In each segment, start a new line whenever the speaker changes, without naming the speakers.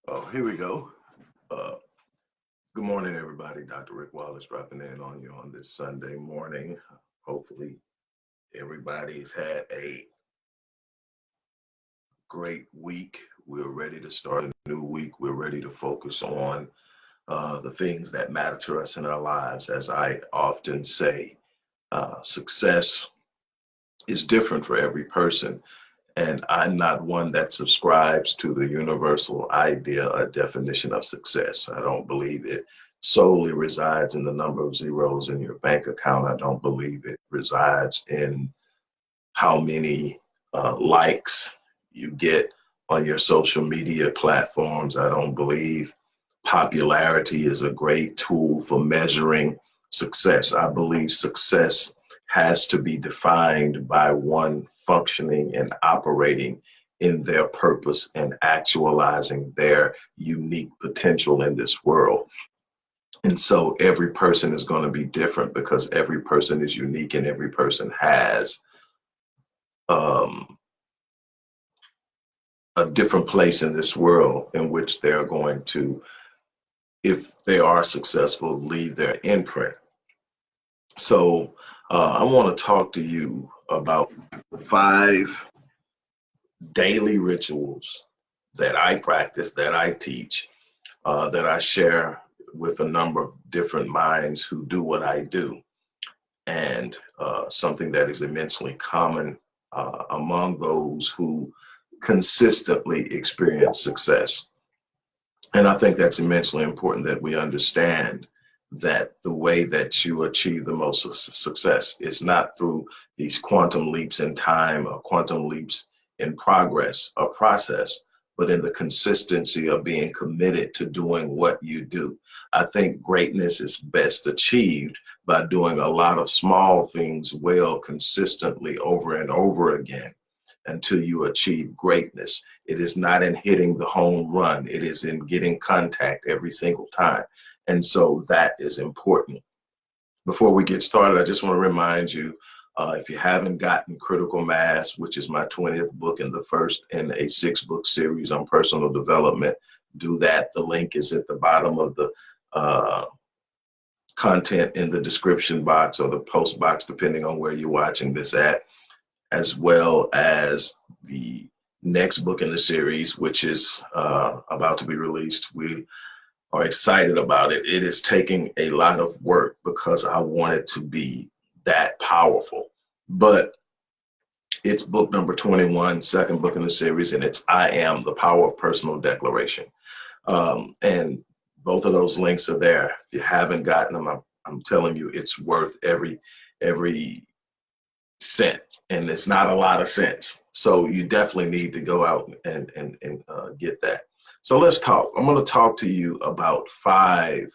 Oh, here we go. Uh, Good morning, everybody. Dr. Rick Wallace dropping in on you on this Sunday morning. Hopefully, everybody's had a great week. We're ready to start a new week. We're ready to focus on the things that matter to us in our lives. As I often say, success is different for every person. And I'm not one that subscribes to the universal idea or definition of success. I don't believe it solely resides in the number of zeros in your bank account. I don't believe it resides in how many likes you get on your social media platforms. I don't believe popularity is a great tool for measuring success. I believe success has to be defined by one functioning and operating in their purpose and actualizing their unique potential in this world. And so every person is going to be different because every person is unique and every person has um, a different place in this world in which they're going to, if they are successful, leave their imprint. So I want to talk to you about 5 daily rituals that I practice, that I teach, that I share with a number of different minds who do what I do, and something that is immensely common among those who consistently experience success. And I think that's immensely important that we understand that the way that you achieve the most success is not through these quantum leaps in time or quantum leaps in progress or process, but in the consistency of being committed to doing what you do. I think greatness is best achieved by doing a lot of small things well, consistently over and over again until you achieve greatness. It is not in hitting the home run, it is in getting contact every single time. And so that is important. Before we get started, I just want to remind you, if you haven't gotten Critical Mass, which is my 20th book and the first in a 6-book series on personal development, do that. The link is at the bottom of the content in the description box or the post box, depending on where you're watching this at, as well as the next book in the series, which is about to be released. We are excited about it. It is taking a lot of work because I want it to be that powerful. But it's book number 21, second book in the series, and it's I Am the Power of Personal Declaration. And both of those links are there. If you haven't gotten them, I'm telling you, it's worth every cent, and it's not a lot of cents. So you definitely need to go out and get that. So let's talk. I'm going to talk to you about 5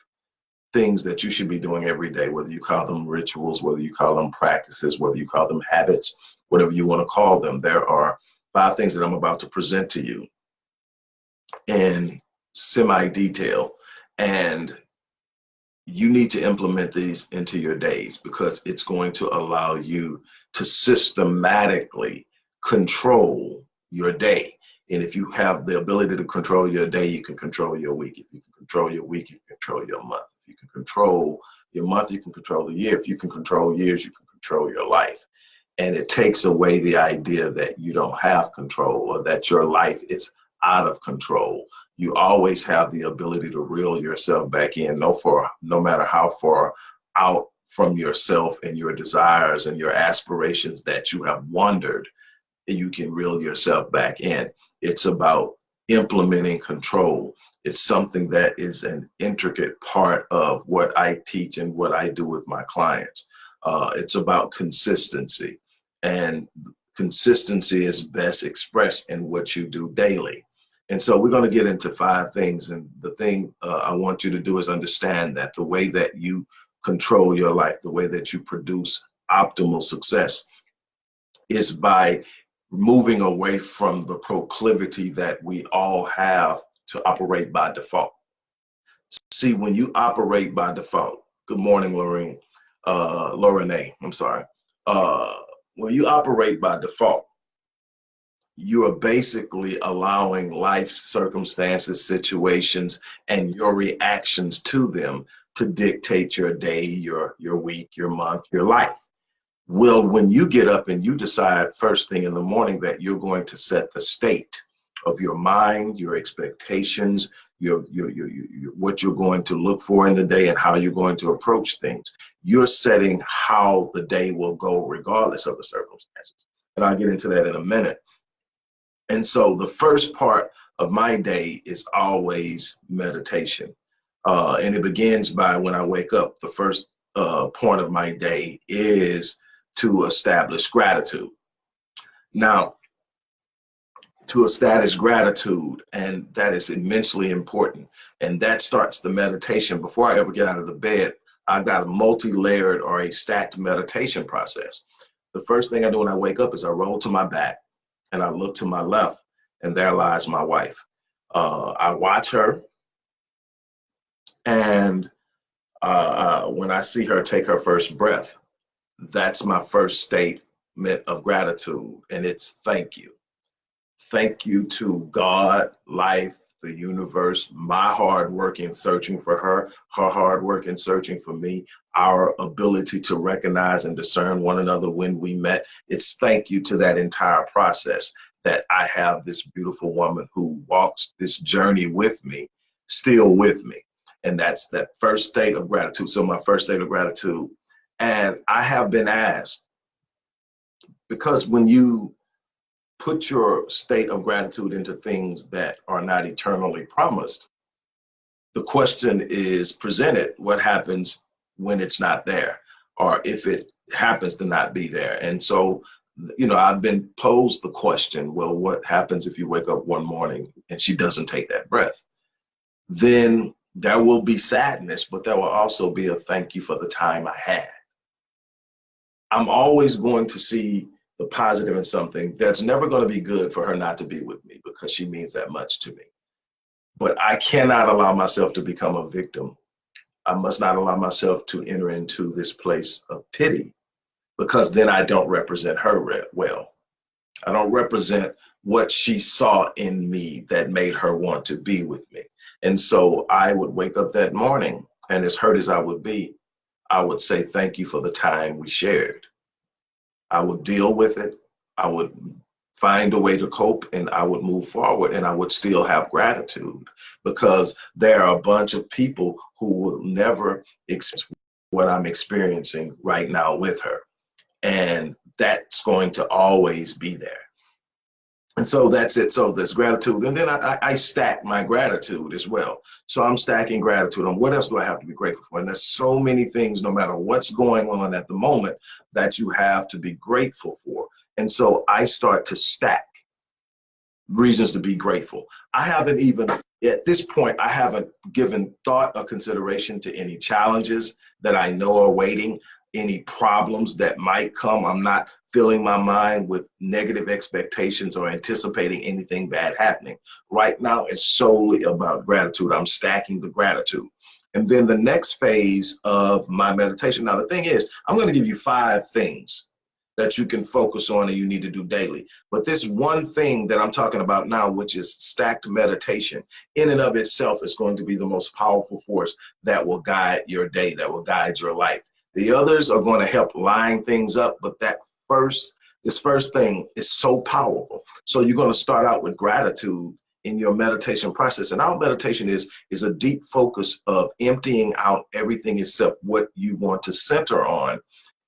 things that you should be doing every day, whether you call them rituals, whether you call them practices, whether you call them habits, whatever you want to call them. There are 5 things that I'm about to present to you in semi detail. And you need to implement these into your days because it's going to allow you to systematically control your day. And if you have the ability to control your day, you can control your week. If you can control your week, you can control your month. If you can control your month, you can control the year. If you can control years, you can control your life. And it takes away the idea that you don't have control or that your life is out of control. You always have the ability to reel yourself back in, no matter how far out from yourself and your desires and your aspirations that you have wandered, you can reel yourself back in. It's about implementing control. It's something that is an intricate part of what I teach and what I do with my clients. It's about consistency, and consistency is best expressed in what you do daily. And so we're going to get into 5 things. And the thing I want you to do is understand that the way that you control your life, the way that you produce optimal success is by moving away from the proclivity that we all have to operate by default. See, when you operate by default, good morning, Lorraine, Lorraine, I'm sorry. Uh, when you operate by default, you are basically allowing life's circumstances, situations, and your reactions to them to dictate your day, your week, your month, your life. Well, when you get up and you decide first thing in the morning that you're going to set the state of your mind, your expectations, what you're going to look for in the day and how you're going to approach things, you're setting how the day will go regardless of the circumstances. And I'll get into that in a minute. And so the first part of my day is always meditation. And it begins by when I wake up. The first point of my day is to establish gratitude. Now, to establish gratitude, and that is immensely important. And that starts the meditation. Before I ever get out of the bed, I've got a multi-layered or a stacked meditation process. The first thing I do when I wake up is I roll to my back and I look to my left, and there lies my wife. I watch her, and when I see her take her first breath, that's my first statement of gratitude, and it's thank you. Thank you to God, life, the universe, my hard work in searching for her hard work in searching for me, our ability to recognize and discern one another when we met. It's thank you to that entire process that I have this beautiful woman who walks this journey with me, still with me. And that's that first state of gratitude. So my first state of gratitude. And I have been asked, because when you put your state of gratitude into things that are not eternally promised, the question is presented: what happens when it's not there, or if it happens to not be there? And so, I've been posed the question, well, what happens if you wake up one morning and she doesn't take that breath? Then there will be sadness, but there will also be a thank you for the time I had. I'm always going to see the positive in something. That's never going to be good for her not to be with me because she means that much to me. But I cannot allow myself to become a victim. I must not allow myself to enter into this place of pity, because then I don't represent her well. I don't represent what she saw in me that made her want to be with me. And so I would wake up that morning, and as hurt as I would be, I would say thank you for the time we shared. I would deal with it. I would find a way to cope, and I would move forward, and I would still have gratitude, because there are a bunch of people who will never experience what I'm experiencing right now with her. And that's going to always be there. And so that's it. So there's gratitude. And then I stack my gratitude as well. So I'm stacking gratitude on what else do I have to be grateful for? And there's so many things, no matter what's going on at the moment, that you have to be grateful for. And so I start to stack reasons to be grateful. I haven't even, at this point, I haven't given thought or consideration to any challenges that I know are waiting, any problems that might come. I'm not filling my mind with negative expectations or anticipating anything bad happening. Right now, it's solely about gratitude. I'm stacking the gratitude. And then the next phase of my meditation. Now, the thing is, I'm going to give you 5 things that you can focus on and you need to do daily. But this one thing that I'm talking about now, which is stacked meditation, in and of itself is going to be the most powerful force that will guide your day, that will guide your life. The others are going to help line things up, but this first thing is so powerful. So you're going to start out with gratitude in your meditation process. And our meditation is a deep focus of emptying out everything except what you want to center on,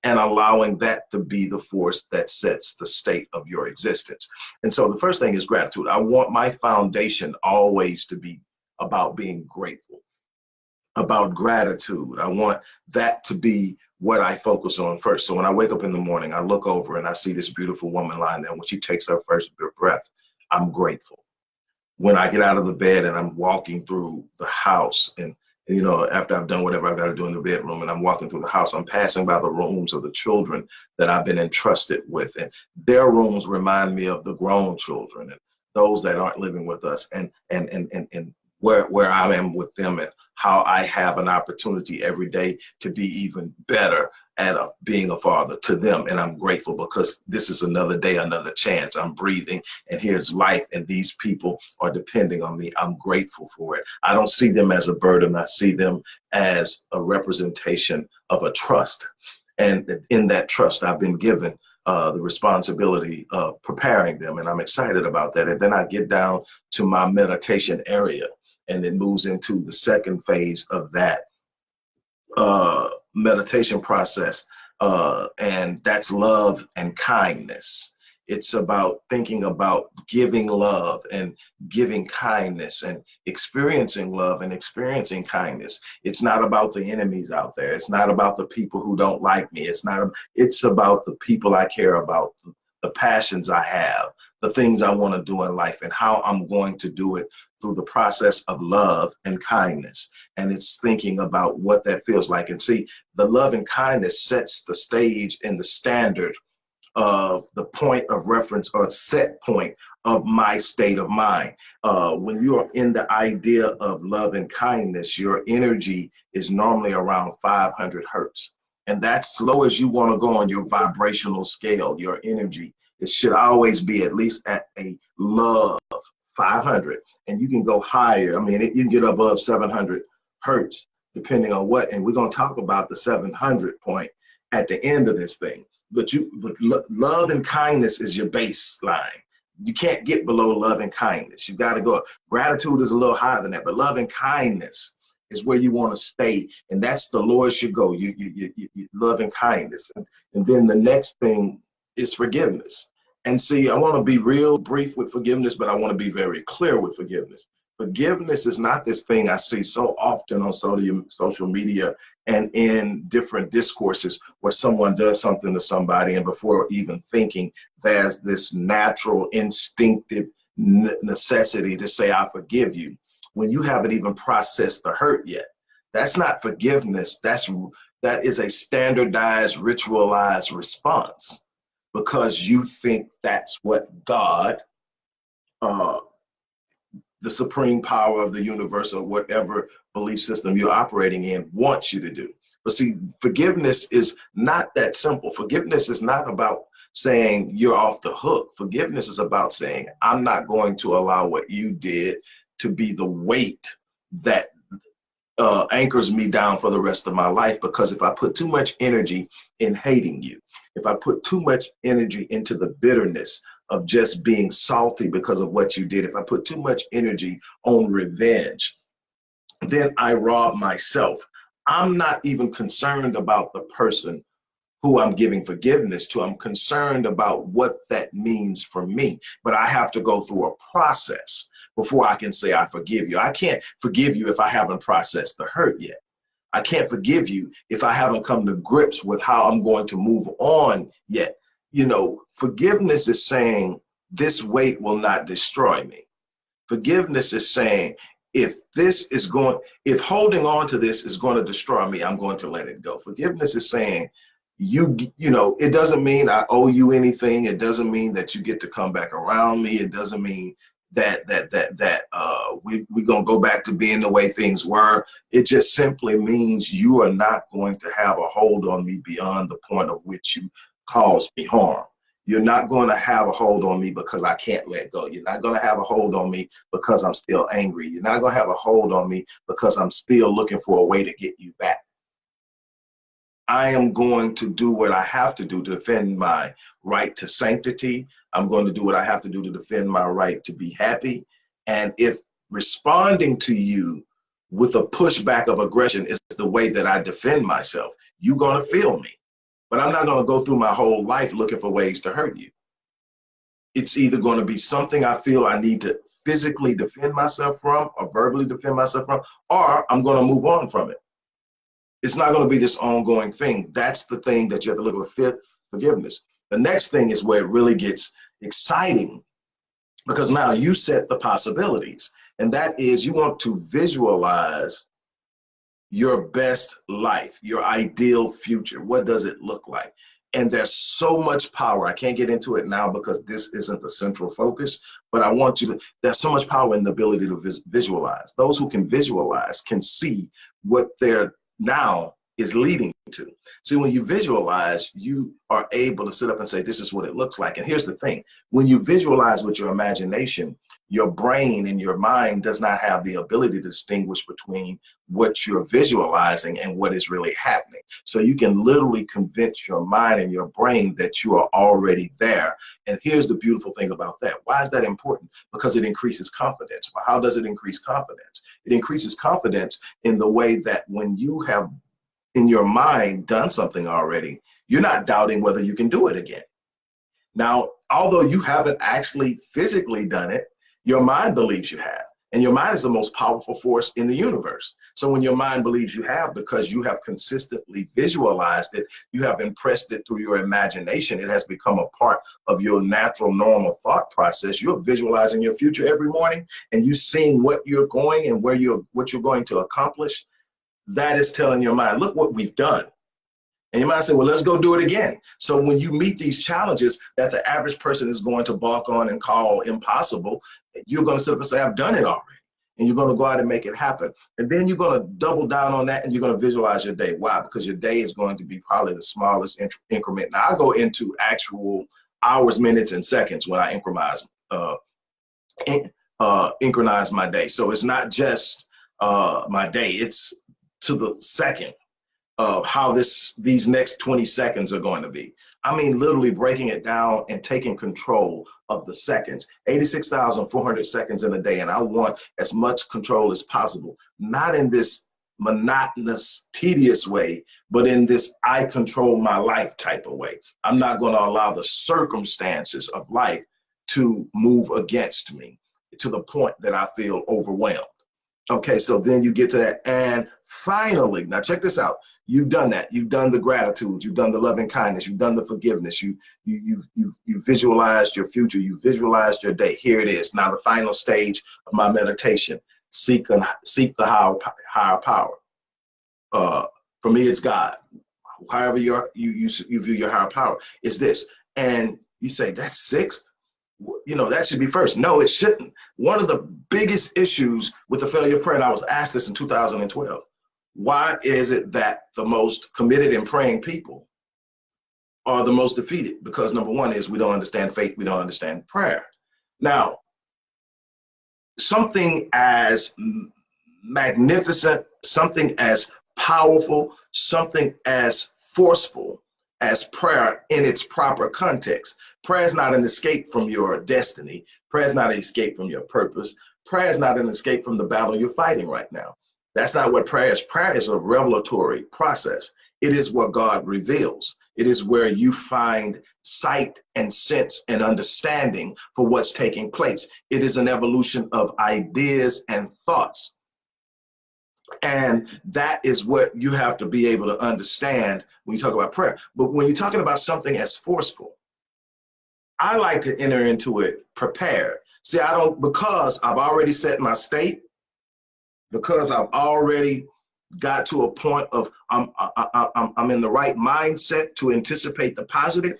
and allowing that to be the force that sets the state of your existence. And so the first thing is gratitude. I want my foundation always to be about being grateful, about gratitude. I want that to be what I focus on first. So when I wake up in the morning, I look over and I see this beautiful woman lying there. When she takes her first breath, I'm grateful. When I get out of the bed and I'm walking through the house, and after I've done whatever I've got to do in the bedroom, and I'm walking through the house, I'm passing by the rooms of the children that I've been entrusted with. And their rooms remind me of the grown children and those that aren't living with us. And where I am with them, and how I have an opportunity every day to be even better at being a father to them. And I'm grateful because this is another day, another chance. I'm breathing, and here's life, and these people are depending on me. I'm grateful for it. I don't see them as a burden. I see them as a representation of a trust. And in that trust, I've been given the responsibility of preparing them, and I'm excited about that. And then I get down to my meditation area, and it moves into the second phase of that meditation process, and that's love and kindness. It's about thinking about giving love and giving kindness and experiencing love and experiencing kindness. It's not about the enemies out there. It's not about the people who don't like me. It's about the people I care about, the passions I have, the things I want to do in life, and how I'm going to do it through the process of love and kindness. And it's thinking about what that feels like. And see, the love and kindness sets the stage and the standard of the point of reference, or set point of my state of mind. When you are in the idea of love and kindness, your energy is normally around 500 hertz. And that's slow as you want to go on your vibrational scale. Your energy, it should always be at least at a love 500. And you can go higher. I mean, you can get above 700 hertz, depending on what. And we're going to talk about the 700 point at the end of this thing. But love and kindness is your baseline. You can't get below love and kindness. You got to go. Gratitude is a little higher than that, but love and kindness is where you want to stay, and that's the lowest you go. You love and kindness, and then the next thing is forgiveness. And see, I want to be real brief with forgiveness, but I want to be very clear with forgiveness. Forgiveness is not this thing I see so often on social media and in different discourses, where someone does something to somebody, and before even thinking, there's this natural instinctive necessity to say, I forgive you, when you haven't even processed the hurt yet. That's not forgiveness. That is a standardized, ritualized response, because you think that's what God, the supreme power of the universe, or whatever belief system you're operating in, wants you to do. But see, forgiveness is not that simple. Forgiveness is not about saying you're off the hook. Forgiveness is about saying, I'm not going to allow what you did to be the weight that anchors me down for the rest of my life. Because if I put too much energy in hating you, if I put too much energy into the bitterness of just being salty because of what you did, if I put too much energy on revenge, then I rob myself. I'm not even concerned about the person who I'm giving forgiveness to. I'm concerned about what that means for me. But I have to go through a process before I can say I forgive you. I can't forgive you if I haven't processed the hurt yet. I can't forgive you if I haven't come to grips with how I'm going to move on yet. Forgiveness is saying, this weight will not destroy me. Forgiveness is saying, if holding on to this is going to destroy me, I'm going to let it go. Forgiveness is saying, it doesn't mean I owe you anything. It doesn't mean that you get to come back around me. It doesn't mean that we're going to go back to being the way things were. It just simply means you are not going to have a hold on me beyond the point of which you caused me harm. You're not going to have a hold on me because I can't let go. You're not going to have a hold on me because I'm still angry. You're not going to have a hold on me because I'm still looking for a way to get you back. I am going to do what I have to do to defend my right to sanctity. I'm going to do what I have to do to defend my right to be happy. And if responding to you with a pushback of aggression is the way that I defend myself, you're going to feel me. But I'm not going to go through my whole life looking for ways to hurt you. It's either going to be something I feel I need to physically defend myself from, or verbally defend myself from, or I'm going to move on from it. It's not going to be this ongoing thing. That's the thing that you have to look at with forgiveness. The next thing is where it really gets exciting, because now you set the possibilities, and that is, you want to visualize your best life, your ideal future. What does it look like? And there's so much power. I can't get into it now because this isn't the central focus, but I want you to, there's so much power in the ability to visualize. Those who can visualize can see what they're now is leading to. See, when you visualize, you are able to sit up and say, this is what it looks like. And here's the thing, when you visualize with your imagination, your brain and your mind does not have the ability to distinguish between what you're visualizing and what is really happening. So you can literally convince your mind and your brain that you are already there. And here's the beautiful thing about that. Why is that important? Because it increases confidence. Well, how does it increase confidence? It increases confidence in the way that when you have in your mind done something already, you're not doubting whether you can do it again. Now, although you haven't actually physically done it, your mind believes you have. And your mind is the most powerful force in the universe. So when your mind believes you have, because you have consistently visualized it, you have impressed it through your imagination, it has become a part of your natural, normal thought process. You're visualizing your future every morning, and you're seeing what you're going and what you're going to accomplish. That is telling your mind, look what we've done. And you might say, well, let's go do it again. So when you meet these challenges that the average person is going to balk on and call impossible, you're going to sit up and say, I've done it already. And you're going to go out and make it happen. And then you're going to double down on that, and you're going to visualize your day. Why? Because your day is going to be probably the smallest increment. Now, I go into actual hours, minutes, and seconds when I incrementize my day. So it's not just my day. It's to the second of how these next 20 seconds are going to be. I mean, literally breaking it down and taking control of the seconds. 86,400 seconds in a day, and I want as much control as possible, not in this monotonous, tedious way, but in this I control my life type of way. I'm not going to allow the circumstances of life to move against me to the point that I feel overwhelmed. Okay, so then you get to that. And finally, now check this out. You've done that. You've done the gratitude. You've done the loving kindness. You've done the forgiveness. You've visualized your future. You've visualized your day. Here it is. Now the final stage of my meditation. Seek the higher power. For me, it's God. However you view your higher power, is this. And you say, that's sixth? You know, that should be first. No, it shouldn't. One of the biggest issues with the failure of prayer, and I was asked this in 2012, why is it that the most committed and praying people are the most defeated? Because number one is we don't understand faith, we don't understand prayer. Now, something as magnificent, something as powerful, something as forceful as prayer in its proper context. Prayer is not an escape from your destiny. Prayer is not an escape from your purpose. Prayer is not an escape from the battle you're fighting right now. That's not what prayer is. Prayer is a revelatory process. It is what God reveals. It is where you find sight and sense and understanding for what's taking place. It is an evolution of ideas and thoughts. And that is what you have to be able to understand when you talk about prayer. But when you're talking about something as forceful, I like to enter into it prepared. See, I don't, because I've already set my state, because I've already got to a point of I'm in the right mindset to anticipate the positive,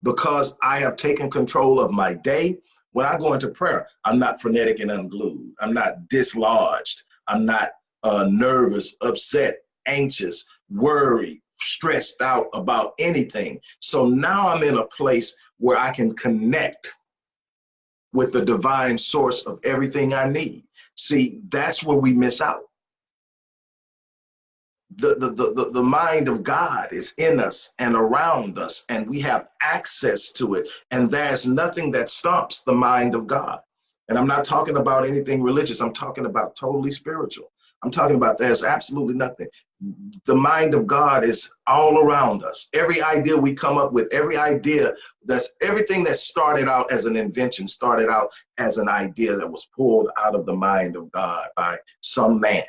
because I have taken control of my day. When I go into prayer, I'm not frenetic and unglued. I'm not dislodged. I'm not nervous, upset, anxious, worried, stressed out about anything. So now I'm in a place where I can connect with the divine source of everything I need. See, that's where we miss out. The mind of God is in us and around us, and we have access to it. And there's nothing that stops the mind of God. And I'm not talking about anything religious. I'm talking about totally spiritual. I'm talking about there's absolutely nothing. The mind of God is all around us. Every idea we come up with, everything that started out as an invention, started out as an idea that was pulled out of the mind of God by some man.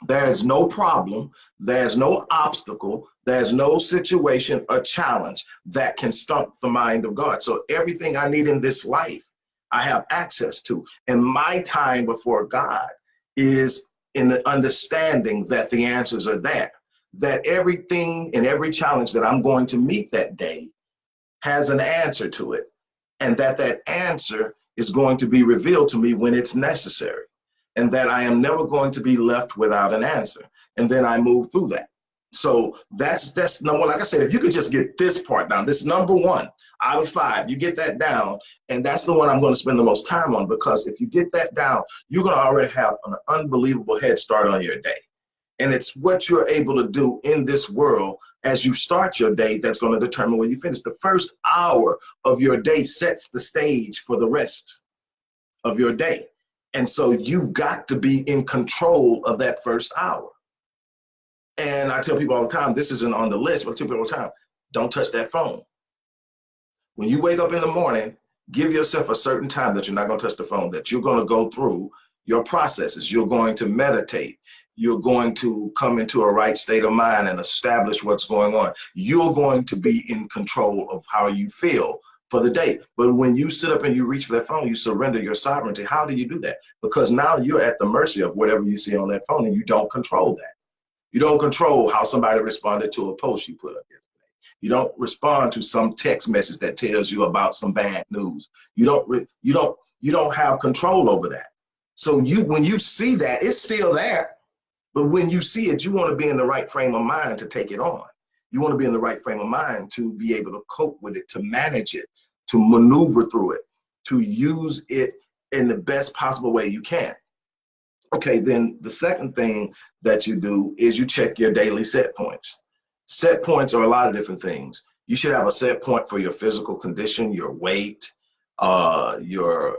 There's no problem, there's no obstacle, there's no situation or challenge that can stump the mind of God. So everything I need in this life, I have access to. And my time before God is in the understanding that the answers are there. that everything and every challenge that I'm going to meet that day has an answer to it, and that answer is going to be revealed to me when it's necessary, and that I am never going to be left without an answer. And then I move through that. So that's number one. Like I said, if you could just get this part down, this number one out of five, you get that down, and that's the one I'm going to spend the most time on, because if you get that down, you're going to already have an unbelievable head start on your day. And it's what you're able to do in this world as you start your day that's going to determine where you finish. The first hour of your day sets the stage for the rest of your day. And so you've got to be in control of that first hour. And I tell people all the time, this isn't on the list, but I tell people all the time, don't touch that phone. When you wake up in the morning, give yourself a certain time that you're not going to touch the phone, that you're going to go through your processes. You're going to meditate. You're going to come into a right state of mind and establish what's going on. You're going to be in control of how you feel for the day. But when you sit up and you reach for that phone, you surrender your sovereignty. How do you do that? Because now you're at the mercy of whatever you see on that phone, and you don't control that. You don't control how somebody responded to a post you put up yesterday. You don't respond to some text message that tells you about some bad news. You don't have control over that. So when you see that, it's still there. But when you see it, you want to be in the right frame of mind to take it on. You want to be in the right frame of mind to be able to cope with it, to manage it, to maneuver through it, to use it in the best possible way you can. Okay, then the second thing that you do is you check your daily set points. Set points are a lot of different things. You should have a set point for your physical condition, your weight, your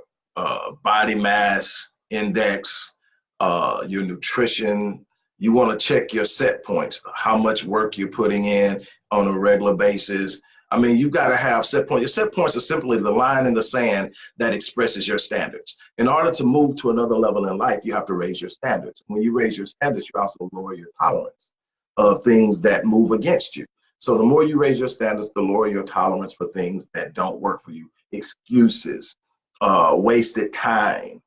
body mass index, your nutrition. You want to check your set points, how much work you're putting in on a regular basis. I mean, you've got to have set points. Your set points are simply the line in the sand that expresses your standards. In order to move to another level in life, you have to raise your standards. When you raise your standards, you also lower your tolerance of things that move against you. So the more you raise your standards, the lower your tolerance for things that don't work for you. Excuses, wasted time,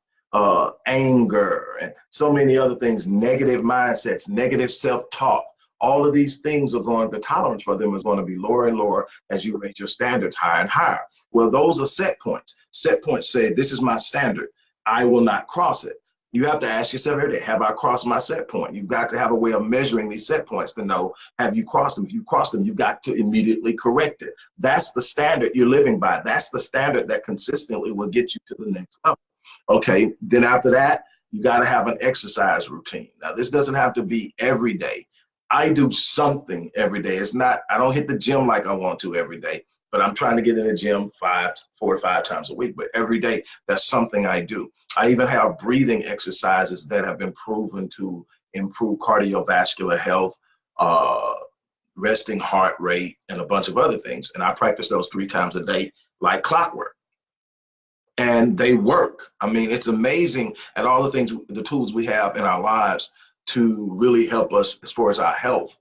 anger, and so many other things, negative mindsets, negative self-talk. All of these things are going, the tolerance for them is going to be lower and lower as you raise your standards higher and higher. Well, those are set points. Set points say, this is my standard. I will not cross it. You have to ask yourself every day, have I crossed my set point? You've got to have a way of measuring these set points to know, have you crossed them? If you crossed them, you've got to immediately correct it. That's the standard you're living by. That's the standard that consistently will get you to the next level. Okay, then after that, you got to have an exercise routine. Now, this doesn't have to be every day. I do something every day. It's not, I don't hit the gym like I want to every day, but I'm trying to get in the gym 4 or 5 times a week. But every day, that's something I do. I even have breathing exercises that have been proven to improve cardiovascular health, resting heart rate, and a bunch of other things. And I practice those 3 times a day like clockwork. And they work. I mean, it's amazing at all the things, the tools we have in our lives to really help us as far as our health,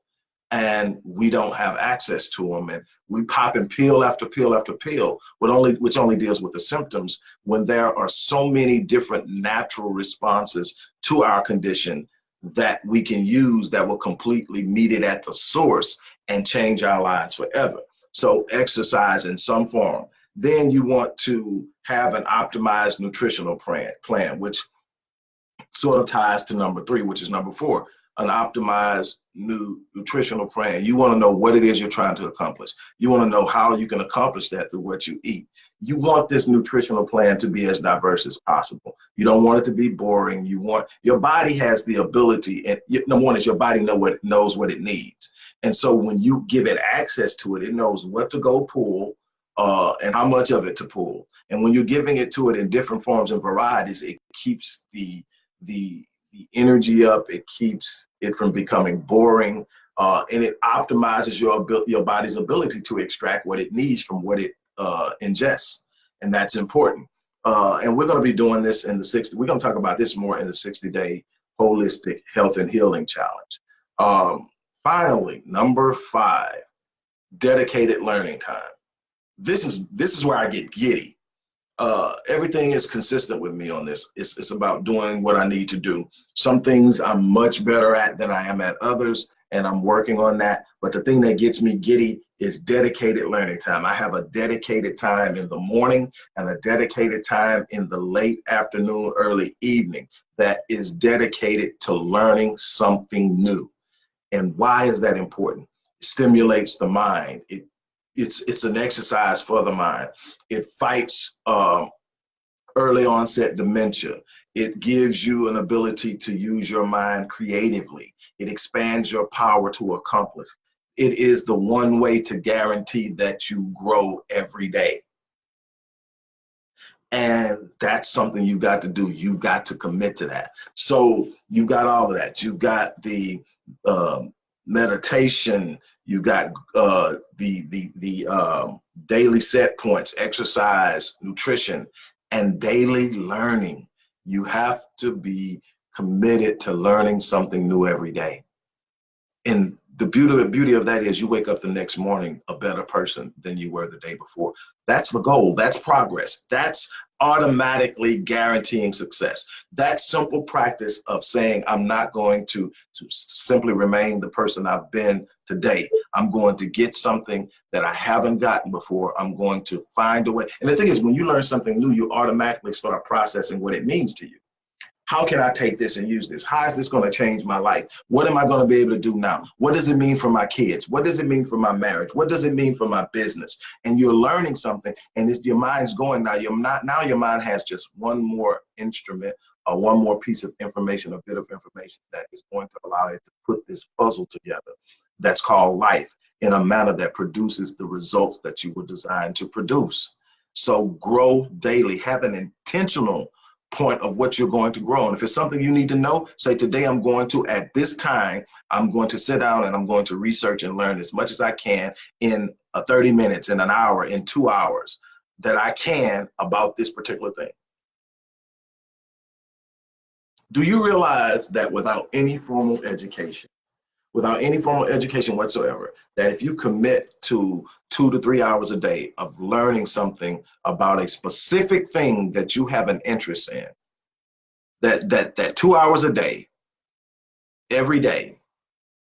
and we don't have access to them, and we pop in pill after pill after pill, which only deals with the symptoms, when there are so many different natural responses to our condition that we can use that will completely meet it at the source and change our lives forever. So exercise in some form. Then you want to have an optimized nutritional plan, which sort of ties to number 3, which is number 4, an optimized nutritional plan. You want to know what it is you're trying to accomplish. You want to know how you can accomplish that through what you eat. You want this nutritional plan to be as diverse as possible. You don't want it to be boring. You want, your body has the ability, and number one is your body knows what it needs. And so when you give it access to it, it knows what to go pull, and how much of it to pull. And when you're giving it to it in different forms and varieties, it keeps the energy up, it keeps it from becoming boring, and it optimizes your body's ability to extract what it needs from what it ingests, and that's important. And we're going to be doing this in the 60. We're going to talk about this more in the 60-day holistic health and healing challenge. Finally, number 5, dedicated learning time. This is where I get giddy. Everything is consistent with me on this. It's about doing what I need to do. Some things I'm much better at than I am at others, and I'm working on that. But the thing that gets me giddy is dedicated learning time. I have a dedicated time in the morning and a dedicated time in the late afternoon, early evening that is dedicated to learning something new. And why is that important? It stimulates the mind. It's an exercise for the mind. It fights early onset dementia. It gives you an ability to use your mind creatively. It expands your power to accomplish. It is the one way to guarantee that you grow every day. And that's something you've got to do. You've got to commit to that. So you've got all of that. You've got the meditation. You've got the daily set points, exercise, nutrition, and daily learning. You have to be committed to learning something new every day. And the beauty of that is you wake up the next morning a better person than you were the day before. That's the goal. That's progress. That's automatically guaranteeing success. That simple practice of saying, I'm not going to simply remain the person I've been today. I'm going to get something that I haven't gotten before. I'm going to find a way. And the thing is, when you learn something new, you automatically start processing what it means to you. How can I take this and use this? How is this going to change my life? What am I going to be able to do now? What does it mean for my kids? What does it mean for my marriage? What does it mean for my business? And you're learning something, and your mind's going now. Now your mind has just one more instrument or one more piece of information, a bit of information that is going to allow it to put this puzzle together that's called life in a manner that produces the results that you were designed to produce. So grow daily. Have an intentional point of what you're going to grow. And if it's something you need to know, say today I'm going to, at this time, I'm going to sit down and I'm going to research and learn as much as I can in 30 minutes, in an hour, in 2 hours that I can about this particular thing. Do you realize that without any formal education whatsoever, that if you commit to 2 to 3 hours a day of learning something about a specific thing that you have an interest in, that 2 hours a day, every day,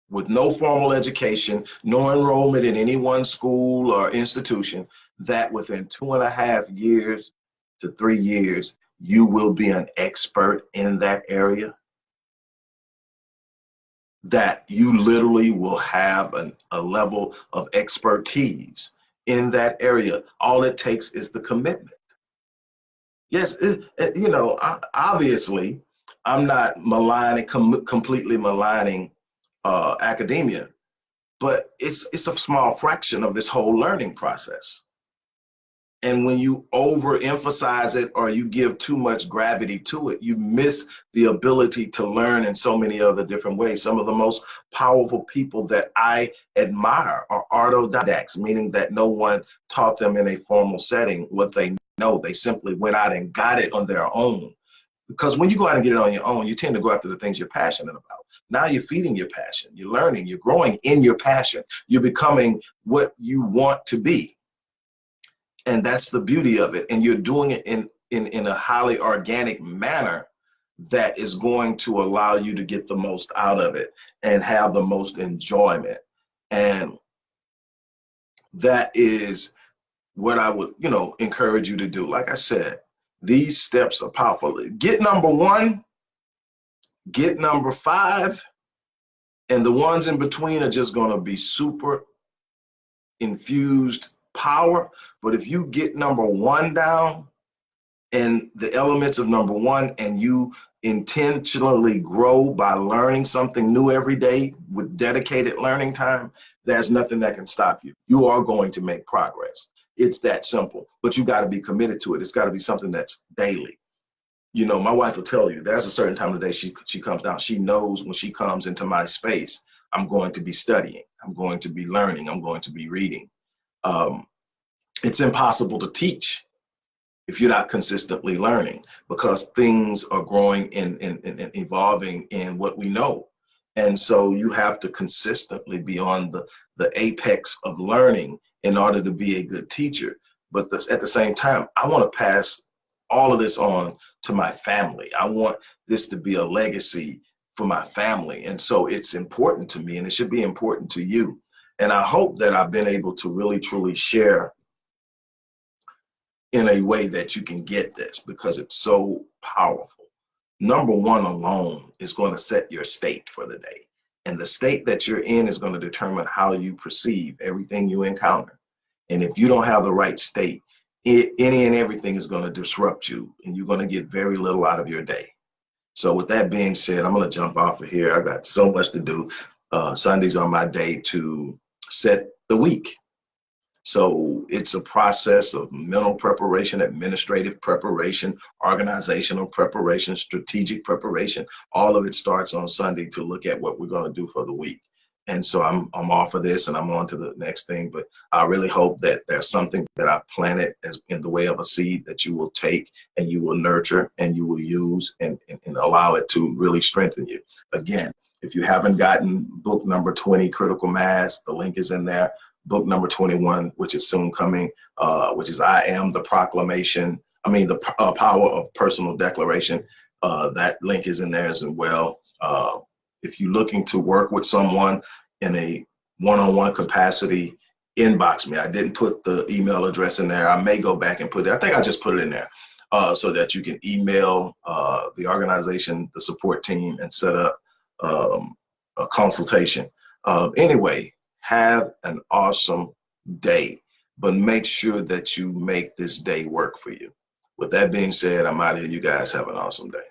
with no formal education, no enrollment in any one school or institution, that within 2.5 years to 3 years, you will be an expert in that area? That you literally will have a level of expertise in that area. All it takes is the commitment. Yes, obviously, I'm not completely maligning academia, but it's a small fraction of this whole learning process. And when you overemphasize it or you give too much gravity to it, you miss the ability to learn in so many other different ways. Some of the most powerful people that I admire are autodidacts, meaning that no one taught them in a formal setting what they know. They simply went out and got it on their own. Because when you go out and get it on your own, you tend to go after the things you're passionate about. Now you're feeding your passion. You're learning. You're growing in your passion. You're becoming what you want to be. And that's the beauty of it. And you're doing it in a highly organic manner that is going to allow you to get the most out of it and have the most enjoyment. And that is what I would, encourage you to do. Like I said, these steps are powerful. Get number 1, get number 5, and the ones in between are just going to be super infused power. But if you get number 1 down and the elements of number 1, and you intentionally grow by learning something new every day with dedicated learning time, there's nothing that can stop you. You are going to make progress. It's that simple, but you got to be committed to it. It's got to be something that's daily. My wife will tell you there's a certain time of the day she comes down. She knows when she comes into my space, I'm going to be studying. I'm going to be learning. I'm going to be reading. It's impossible to teach if you're not consistently learning, because things are growing and evolving in what we know. And so you have to consistently be on the apex of learning in order to be a good teacher. But at the same time, I want to pass all of this on to my family. I want this to be a legacy for my family. And so it's important to me, and it should be important to you. And I hope that I've been able to really, truly share in a way that you can get this, because it's so powerful. Number one alone is going to set your state for the day. And the state that you're in is going to determine how you perceive everything you encounter. And if you don't have the right state, any and everything is going to disrupt you, and you're going to get very little out of your day. So with that being said, I'm going to jump off of here. I've got so much to do. Sundays are my day to set the week. So it's a process of mental preparation, administrative preparation, organizational preparation, strategic preparation. All of it starts on Sunday to look at what we're going to do for the week. And so I'm off of this and I'm on to the next thing. But I really hope that there's something that I've planted as in the way of a seed that you will take and you will nurture and you will use and allow it to really strengthen you. Again, if you haven't gotten book number 20, Critical Mass, the link is in there. Book number 21, which is soon coming, which is I Am the Proclamation. The Power of Personal Declaration. That link is in there as well. If you're looking to work with someone in a one-on-one capacity, inbox me. I didn't put the email address in there. I may go back and put it. I think I just put it in there so that you can email the organization, the support team, and set up a consultation. Anyway, have an awesome day, but make sure that you make this day work for you. With that being said, I'm out of here. You guys have an awesome day.